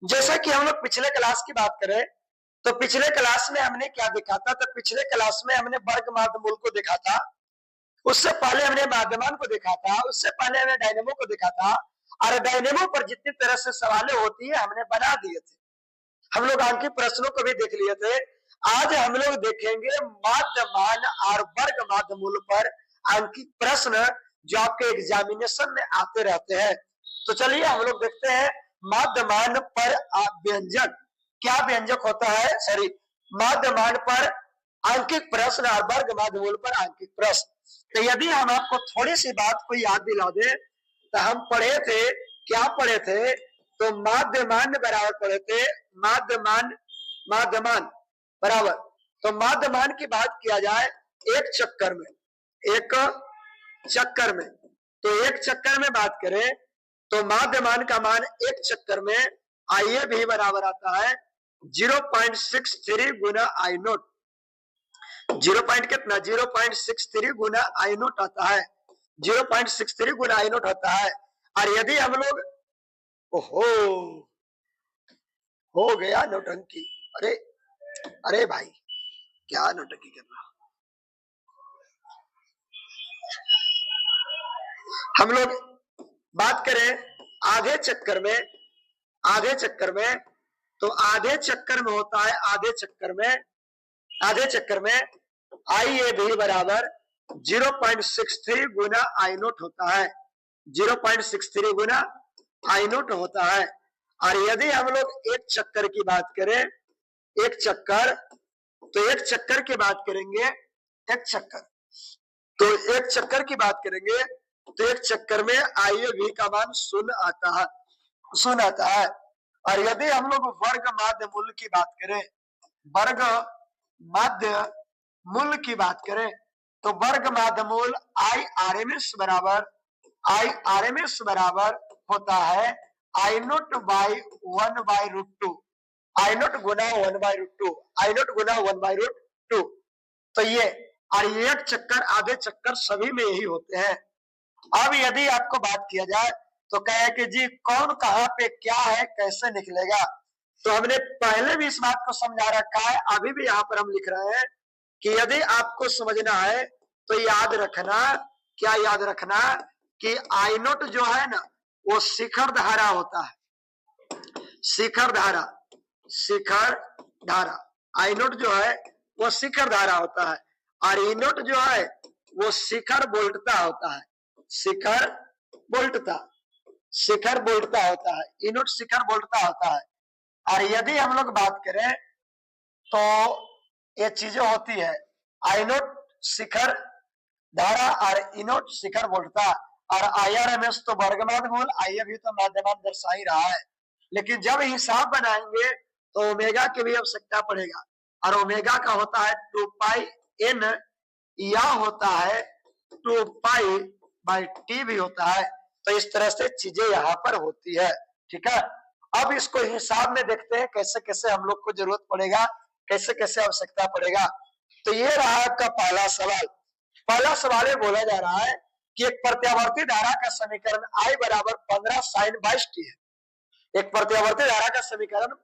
जैसा कि हम लोग पिछले क्लास की बात करें तो पिछले क्लास में हमने क्या देखा था, तो पिछले क्लास में हमने वर्ग माध्यमूल को देखा था, उससे पहले हमने माध्यमान को देखा था, उससे पहले हमने डायनेमो को देखा था, और डायनेमो पर जितनी तरह से सवालें होती है हमने बना दिए थे। हम लोग आंकिक प्रश्नों को भी देख लिए थे। आज हम लोग देखेंगे माध्यमान और वर्ग माध्यमूल पर आंकिक प्रश्न जो आपके एग्जामिनेशन में आते रहते हैं। तो चलिए हम लोग देखते हैं माध्यमान पर व्यंजक क्या व्यंजक होता है, सॉरी, माध्यमान पर आंकिक प्रश्न और वर्ग माध्यमूल पर आंकिक प्रश्न। तो यदि हम आपको थोड़ी सी बात को याद दिला दे तो हम पढ़े थे, क्या पढ़े थे, तो माध्यमान बराबर पढ़े थे, माध्यमान माध्यमान बराबर, तो माध्यमान की बात किया जाए एक चक्कर में, एक चक्कर में, तो एक चक्कर में बात करें तो माध्यमान का मान एक चक्कर में आइए भी बराबर आता है 0.63 गुना आई नोट, 0.63 गुना आई नोट आता है, 0.63 गुना आई नोट होता है। और यदि हम लोग, ओहो हो गया नौटंकी, अरे अरे भाई क्या नौटंकी कर रहा, हम लोग बात करें आधे चक्कर में, आधे चक्कर में, तो आधे चक्कर में होता है, आधे चक्कर में, आधे चक्कर में आई ए भी बराबर 0.63 गुना आई नोट होता है, 0.63 गुना आई नोट होता है। और यदि हम लोग एक चक्कर की बात करें, एक चक्कर, तो एक चक्कर की बात करेंगे, एक चक्कर, तो एक चक्कर की बात करेंगे तो एक चक्कर में आई भी का मान शून्य आता है, शून्य आता है। और यदि हम लोग वर्ग माध्य मूल्य की बात करें, वर्ग माध्य मूल्य की बात करें तो वर्ग माध्य मूल्य आई आर एम एस बराबर, आई आर एम एस बराबर होता है I naught by 1/√2, I naught गुना 1/√2, आई नोट गुना 1/√2। तो ये और एक चक्कर आधे चक्कर सभी में यही होते हैं। अब यदि आपको बात किया जाए तो कहे कि जी कौन कहां पे क्या है, कैसे निकलेगा, तो हमने पहले भी इस बात को समझा रखा है, अभी भी यहाँ पर हम लिख रहे हैं कि यदि आपको समझना है तो याद रखना, क्या याद रखना, कि आई नोट जो है ना वो शिखर धारा होता है, शिखर धारा, शिखर धारा, आई नोट जो है वो शिखर धारा होता है, और ई नोट जो है वो शिखर बोल्टता होता है, शिखर बोल्टता, शिखर बोल्टता होता है, ई नोट शिखर बोल्टता होता है। और यदि हम लोग बात करें तो ये चीजें होती है, आई नोट शिखर धारा और ई नोट शिखर बोल्टता, और IRMS तो वर्ग माध्यमूल, आई भी तो माध्यमान दर्शा ही रहा है। लेकिन जब हिसाब बनाएंगे तो ओमेगा की भी आवश्यकता पड़ेगा, और ओमेगा का होता है 2πn या होता है 2π/t भी होता है। तो इस तरह से चीजें यहाँ पर होती है, ठीक है। अब इसको हिसाब में देखते हैं कैसे कैसे हम लोग को जरूरत पड़ेगा, कैसे कैसे आवश्यकता पड़ेगा। तो ये रहा आपका पहला सवाल। पहला सवाल ये बोला जा रहा है कि एक प्रत्यावर्ती धारा का समीकरण I बराबर 15 sin 22t है, एक प्रत्यावर्ती धारा का समीकरण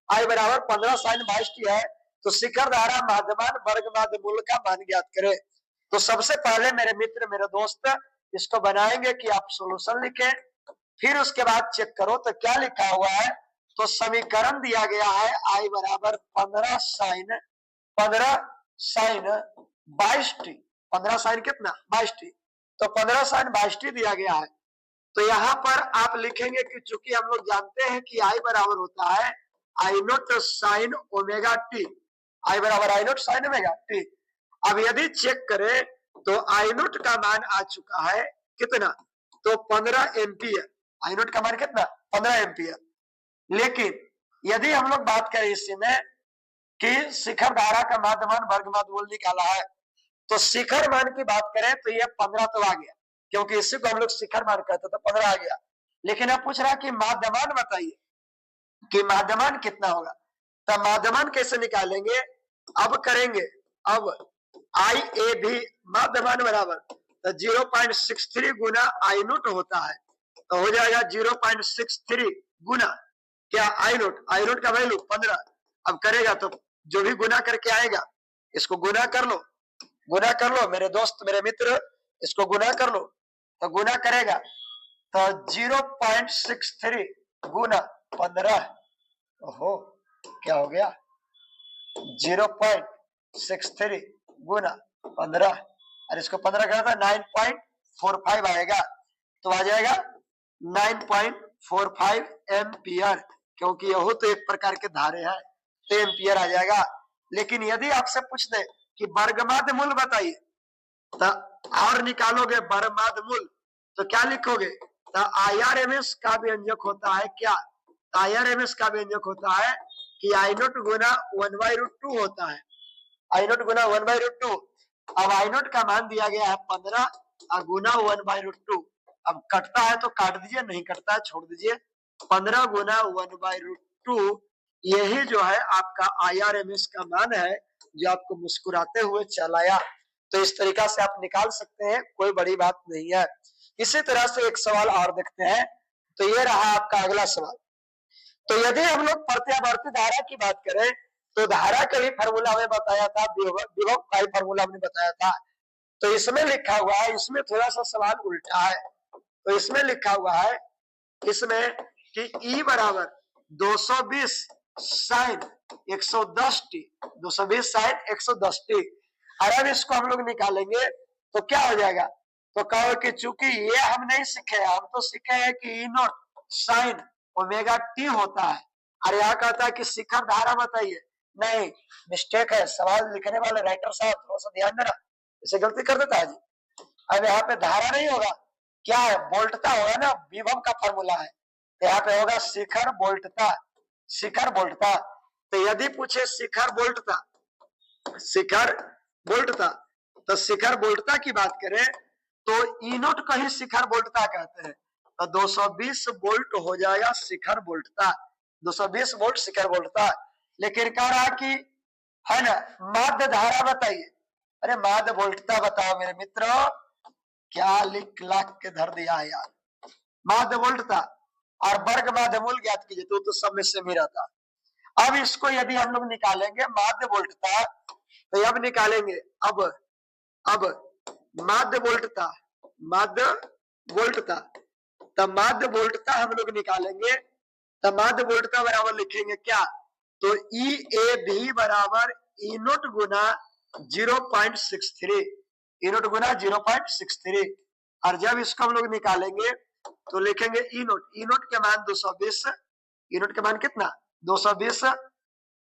I बराबर 15 sin 22t है, तो शिखर धारा माध्यमान वर्ग माध्य मूल्य का मान ज्ञात करें। तो सबसे पहले मेरे मित्र, मेरे दोस्त, इसको बनाएंगे कि आप सोल्यूशन लिखें, फिर उसके बाद चेक करो तो क्या लिखा हुआ है। तो समीकरण दिया गया है I बराबर 15 sin 22t, 15 sin कितना 22t, तो 15 sin 22t दिया गया है। तो यहाँ पर आप लिखेंगे कि चूंकि हम लोग जानते हैं कि I बराबर होता है I note sine omega T, आई बराबर आई नोट साइन ओमेगा टी। अब यदि चेक करें तो आई नोट का मान आ चुका है कितना, तो 15 एम्पियर, आई नोट का मान कितना 15 एम्पियर। लेकिन यदि हम लोग बात करें इसी में कि शिखर धारा का माध्यमान वर्ग माध्य मूल्य निकाला है, तो शिखर मान की बात करें तो ये 15 तो आ गया, क्योंकि इसी को हम लोग शिखर मान कहते, तो 15 आ गया। लेकिन अब पूछ रहा है कि माध्यमान बताइए कि माध्यमान कितना होगा, तो माध्यमान कैसे निकालेंगे, अब करेंगे, अब आई ए भी माध्यमान बराबर तो 0.63 गुना आई नोट होता है, तो हो जाएगा 0.63 गुना क्या आई नोट का वैल्यू 15। अब करेगा तो जो भी गुना करके आएगा इसको गुना कर लो मेरे दोस्त मेरे मित्र, इसको गुना कर लो। तो गुना करेगा तो 0.63 गुना 15, ओहो क्या हो गया 0.63 गुना 15, और इसको 15 करना था 9.45 आएगा, तो आ जाएगा 9.45 एम्पियर, क्योंकि यह तो एक प्रकार के धारे हैं तो एम्पियर आ जाएगा। लेकिन यदि आपसे पूछ दे कि वर्गमाद मूल बताइए तो और निकालोगे वर्गमाद मूल तो क्या लिखोगे, तो IRMS का व्यंजक होता है क्या, IRMS का व्यंजक होता है कि I नोट गुना 1/√2 होता है, I नोट गुना 1/√2। अब I नोट का मान दिया गया है 15 और गुना 1/√2। अब कटता है तो काट दीजिए, नहीं कटता है छोड़ दीजिए। 15 गुना 1/√2 यही जो है आपका IRMS का मान है जो आपको मुस्कुराते हुए चलाया। तो इस तरीका से आप निकाल सकते हैं, कोई बड़ी बात नहीं है। इसी तरह से एक सवाल और देखते हैं, तो ये रहा आपका अगला सवाल। तो यदि हम लोग प्रत्यावर्ती धारा की बात करें तो धारा का भी फॉर्मूला हमें बताया था, विभव का ही फॉर्मूला हमने बताया था। तो इसमें लिखा हुआ है, इसमें थोड़ा सा सवाल उल्टा है। तो इसमें लिखा हुआ है इसमें कि E बराबर 220 साइन 110 टी, 220 साइन 110 टी। और अब इसको हम लोग निकालेंगे तो क्या हो जाएगा, तो कहो कि चूंकि ये हम नहीं सीखे, हम तो सीखे हैं कि E not sine omega T होता है, और यहाँ कहता है कि शिखर धारा बताइए। नहीं, मिस्टेक है, सवाल लिखने वाले राइटर साहब थोड़ा सा ध्यान देना, इसे गलती कर देता है जी। अब यहाँ पे धारा नहीं होगा, क्या है वोल्टता होगा ना, विभव का फॉर्मूला है, यहाँ पे होगा शिखर वोल्टता, शिखर वोल्टता। तो यदि पूछे शिखर वोल्टता, शिखर वोल्टता, तो शिखर वोल्टता की बात करें तो ई नोट को ही शिखर वोल्टता कहते हैं। तो 220 वोल्ट हो जाएगा शिखर वोल्टता, 220 वोल्ट शिखर वोल्टता। लेकिन कह रहा कि है ना माध्य धारा बताइए, अरे माध्य वोल्टता बताओ मेरे मित्रों, क्या लिख लाख के धर दिया है यार। माध्य वोल्टता और वर्ग माध्य मूल ज्ञात कीजिए, तो सब में सेम ही रहता। अब इसको यदि हम लोग निकालेंगे माध्य वोल्टता, तो अब निकालेंगे अब माध्य वोल्टता, माध्य वोल्टता, तब माध्य वोल्टता हम लोग निकालेंगे, तब माध्य वोल्टता बराबर लिखेंगे क्या, तो ई ए भी बराबर ई नोट गुना 0.63, ई नोट गुना 0.63। और जब इसको हम लोग निकालेंगे तो लिखेंगे ई नोट के मान 220, ई नोट के मान कितना 220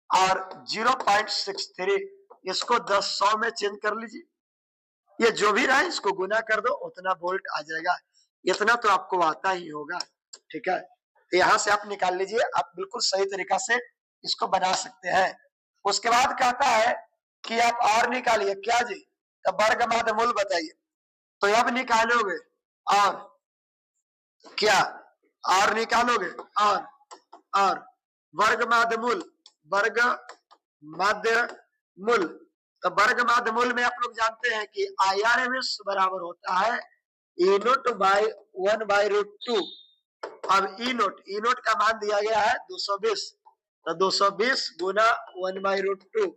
और 0.63, इसको 10 में चेंज कर लीजिए, ये जो भी रहा इसको गुना कर दो, उतना वोल्ट आ जाएगा। इतना तो आपको आता ही होगा, ठीक है। तो यहाँ से आप निकाल लीजिए, आप बिल्कुल सही तरीका से इसको बना सकते हैं। उसके बाद कहता है कि आप और निकालिए, क्या जी, तो वर्ग माध्य मूल बताइए। तो अब निकालोगे और क्या, और निकालोगे और वर्ग माध्य मूल, वर्ग माध्य मूल। तो वर्ग माध्य मूल में आप लोग जानते हैं कि IRMS बराबर होता है E नोट बाई 1/√2। अब E नोट का मान दिया गया है 220, तो 220 गुना 1/√2,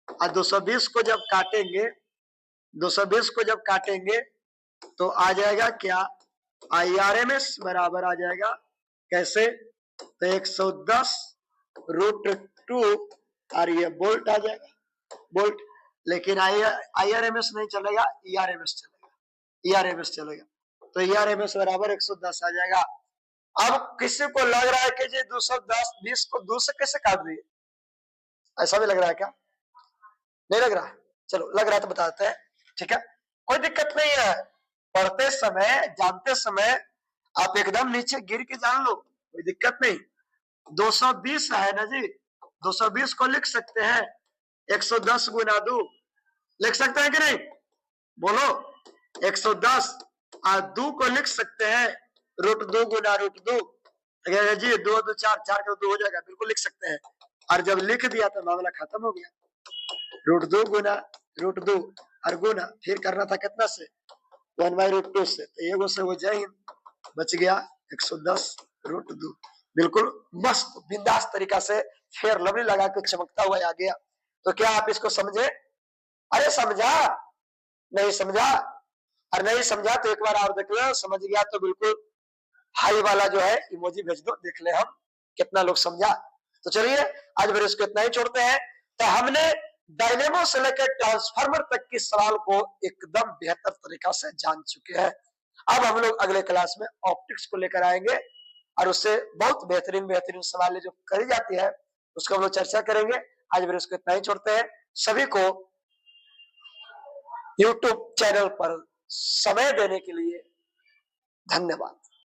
और 220 को जब काटेंगे, 220 को जब काटेंगे तो आ जाएगा क्या, IRMS बराबर आ जाएगा कैसे, तो 110√2 और ये वोल्ट आ जाएगा, वोल्ट। लेकिन IRMS नहीं चलेगा, ERMS चलेगा, ERMS चलेगा। तो ERMS बराबर 110 आ जाएगा। अब किसी को लग रहा है कि जी 210 को 2 से कैसे काट दिए, ऐसा भी लग रहा है क्या, नहीं लग रहा है, चलो लग रहा है तो बता देते हैं, ठीक है, कोई दिक्कत नहीं है। पढ़ते समय जानते समय आप एकदम नीचे गिर के जान लो, कोई दिक्कत नहीं। 220 है ना जी, 220 को लिख सकते हैं 110 गुना 2, लिख सकते हैं कि नहीं, बोलो 110 और 2 को लिख सकते हैं √2 गुना √2, जी 2 2 4 4 का 2 हो जाएगा, बिल्कुल लिख सकते हैं। और जब लिख दिया तो मामला खत्म हो गया, √2 गुना √2 और गुना फिर करना था कितना से 1/√2 से, तो एगो से हो जाए बच गया 110 √2, बिल्कुल मस्त बिंदास तरीका से फेयर लवली लगा के चमकता हुआ आ गया। तो क्या आप इसको समझे? अरे समझा? नहीं समझा? और नहीं समझा तो एक बार और देख लो, समझ गया तो बिल्कुल हाई वाला जो है इमोजी भेज दो, देख ले हम कितना लोग समझा। तो चलिए आज फिर इसको इतना ही छोड़ते हैं। तो हमने डायनेमो से लेकर ट्रांसफार्मर तक के सवाल को एकदम बेहतर तरीका से जान चुके हैं। अब हम लोग अगले क्लास में ऑप्टिक्स को लेकर आएंगे और उससे बहुत बेहतरीन बेहतरीन सवाल जो करी जाती है उसको हम लोग चर्चा करेंगे। आज फिर इसको इतना ही छोड़ते हैं। सभी को YouTube चैनल पर समय देने के लिए धन्यवाद।